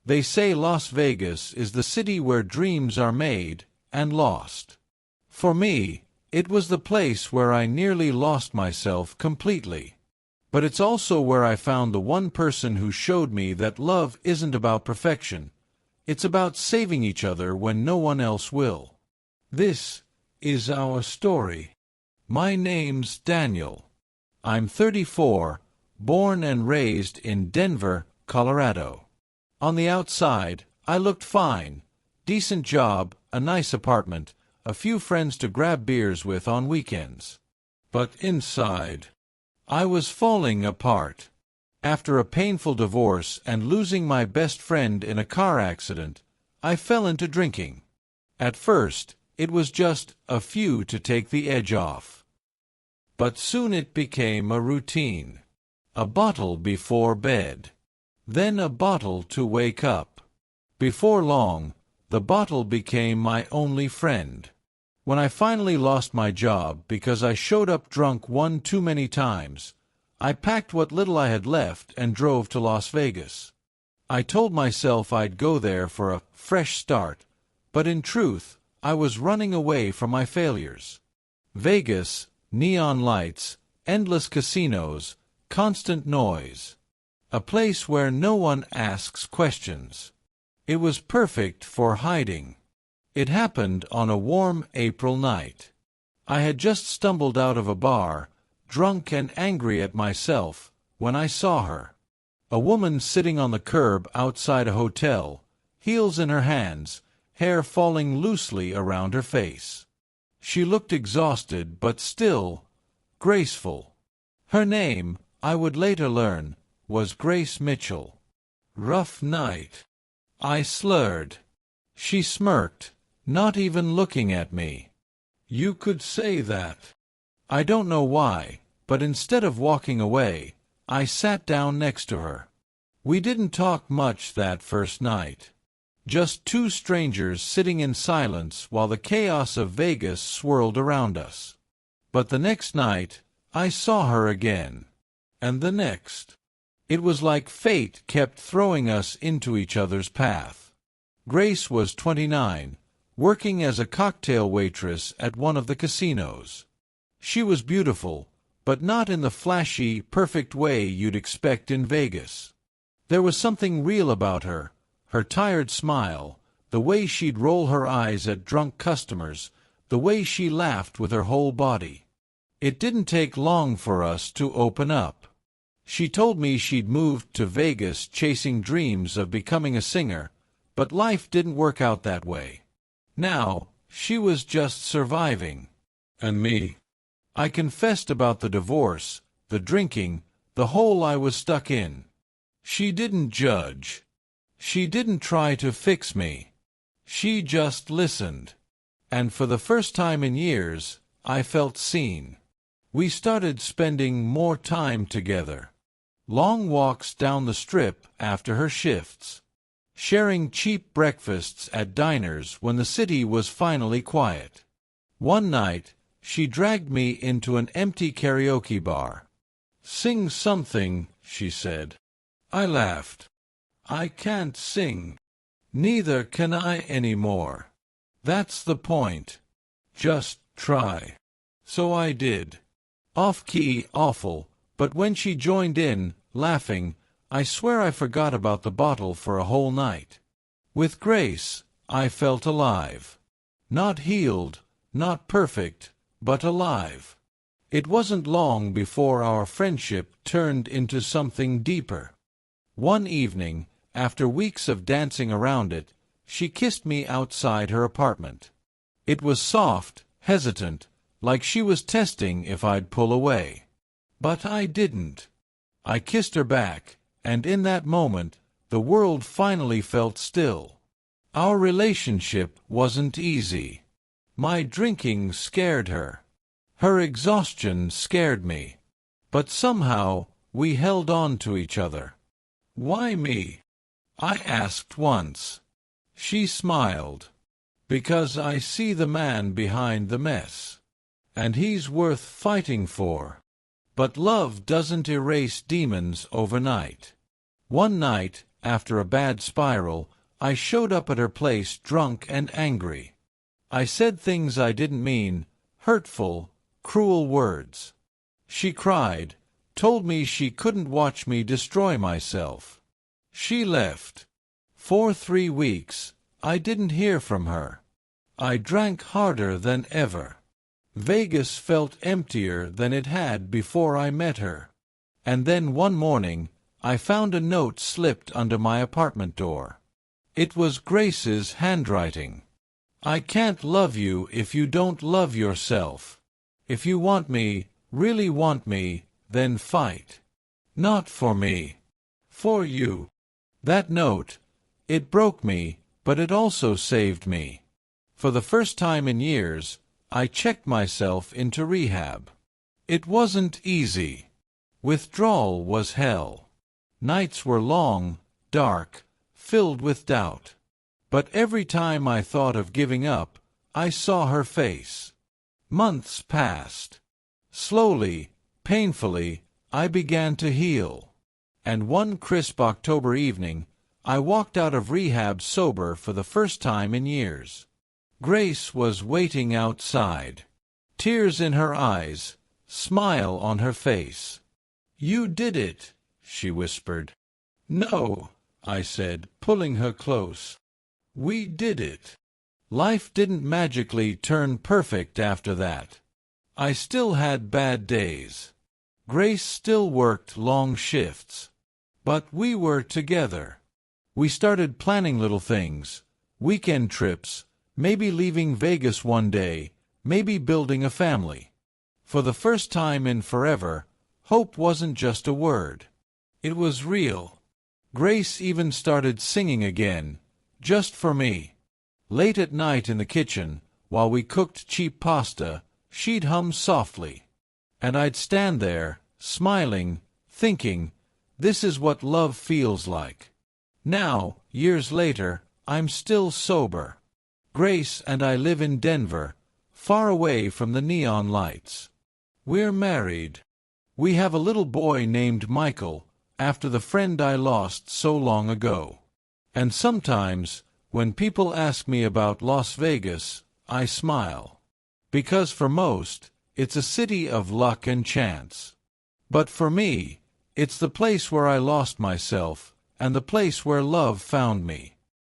They say Las Vegas is the city where dreams are made and lost. For me, it was the place where I nearly lost myself completely. But it's also where I found the one person who showed me that love isn't about perfection. It's about saving each other when no one else will. This is our story. My name's Daniel. I'm 34, born and raised in Denver, Colorado. On the outside, I looked fine. Decent job, a nice apartment, a few friends to grab beers with on weekends. But inside, I was falling apart. After a painful divorce and losing my best friend in a car accident, I fell into drinking. At first, it was just a few to take the edge off. But soon it became a routine. A bottle before bed. Then a bottle to wake up. Before long, the bottle became my only friend. When I finally lost my job because I showed up drunk one too many times, I packed what little I had left and drove to Las Vegas. I told myself I'd go there for a fresh start, but in truth, I was running away from my failures. Vegas, neon lights, endless casinos, constant noise. A place where no one asks questions. It was perfect for hiding. It happened on a warm April night. I had just stumbled out of a bar, drunk and angry at myself, when I saw her. A woman sitting on the curb outside a hotel, heels in her hands, hair falling loosely around her face. She looked exhausted but still graceful. Her name, I would later learn, was Grace Mitchell. Rough night. I slurred. She smirked, not even looking at me. You could say that. I don't know why, but instead of walking away, I sat down next to her. We didn't talk much that first night. Just two strangers sitting in silence while the chaos of Vegas swirled around us. But the next night, I saw her again. And the next. It was like fate kept throwing us into each other's path. Grace was 29, working as a cocktail waitress at one of the casinos. She was beautiful, but not in the flashy, perfect way you'd expect in Vegas. There was something real about her, her tired smile, the way she'd roll her eyes at drunk customers, the way she laughed with her whole body. It didn't take long for us to open up. She told me she'd moved to Vegas chasing dreams of becoming a singer, but life didn't work out that way. Now, she was just surviving. And me. I confessed about the divorce, the drinking, the hole I was stuck in. She didn't judge. She didn't try to fix me. She just listened. And for the first time in years, I felt seen. We started spending more time together. Long walks down the strip after her shifts. Sharing cheap breakfasts at diners when the city was finally quiet. One night, she dragged me into an empty karaoke bar. "Sing something," she said. I laughed. "I can't sing. Neither can I anymore. That's the point. Just try." So I did. Off-key, awful, but when she joined in, laughing, I swear I forgot about the bottle for a whole night. With Grace, I felt alive. Not healed, not perfect, but alive. It wasn't long before our friendship turned into something deeper. One evening, after weeks of dancing around it, she kissed me outside her apartment. It was soft, hesitant, like she was testing if I'd pull away. But I didn't. I kissed her back, and in that moment, the world finally felt still. Our relationship wasn't easy. My drinking scared her. Her exhaustion scared me. But somehow, we held on to each other. "Why me?" I asked once. She smiled. "Because I see the man behind the mess. And he's worth fighting for." But love doesn't erase demons overnight. One night, after a bad spiral, I showed up at her place drunk and angry. I said things I didn't mean, hurtful, cruel words. She cried, told me she couldn't watch me destroy myself. She left. For 3 weeks, I didn't hear from her. I drank harder than ever. Vegas felt emptier than it had before I met her. And then one morning, I found a note slipped under my apartment door. It was Grace's handwriting. I can't love you if you don't love yourself. If you want me, really want me, then fight. Not for me. For you. That note, it broke me, but it also saved me. For the first time in years, I checked myself into rehab. It wasn't easy. Withdrawal was hell. Nights were long, dark, filled with doubt. But every time I thought of giving up, I saw her face. Months passed. Slowly, painfully, I began to heal. And one crisp October evening, I walked out of rehab sober for the first time in years. Grace was waiting outside. Tears in her eyes, smile on her face. "You did it," she whispered. "No," I said, pulling her close. "We did it." Life didn't magically turn perfect after that. I still had bad days. Grace still worked long shifts. But we were together. We started planning little things, weekend trips, maybe leaving Vegas one day, maybe building a family. For the first time in forever, hope wasn't just a word. It was real. Grace even started singing again, just for me. Late at night in the kitchen, while we cooked cheap pasta, she'd hum softly. And I'd stand there, smiling, thinking, this is what love feels like. Now, years later, I'm still sober. Grace and I live in Denver, far away from the neon lights. We're married. We have a little boy named Michael, after the friend I lost so long ago. And sometimes, when people ask me about Las Vegas, I smile. Because for most, it's a city of luck and chance. But for me, it's the place where I lost myself, and the place where love found me.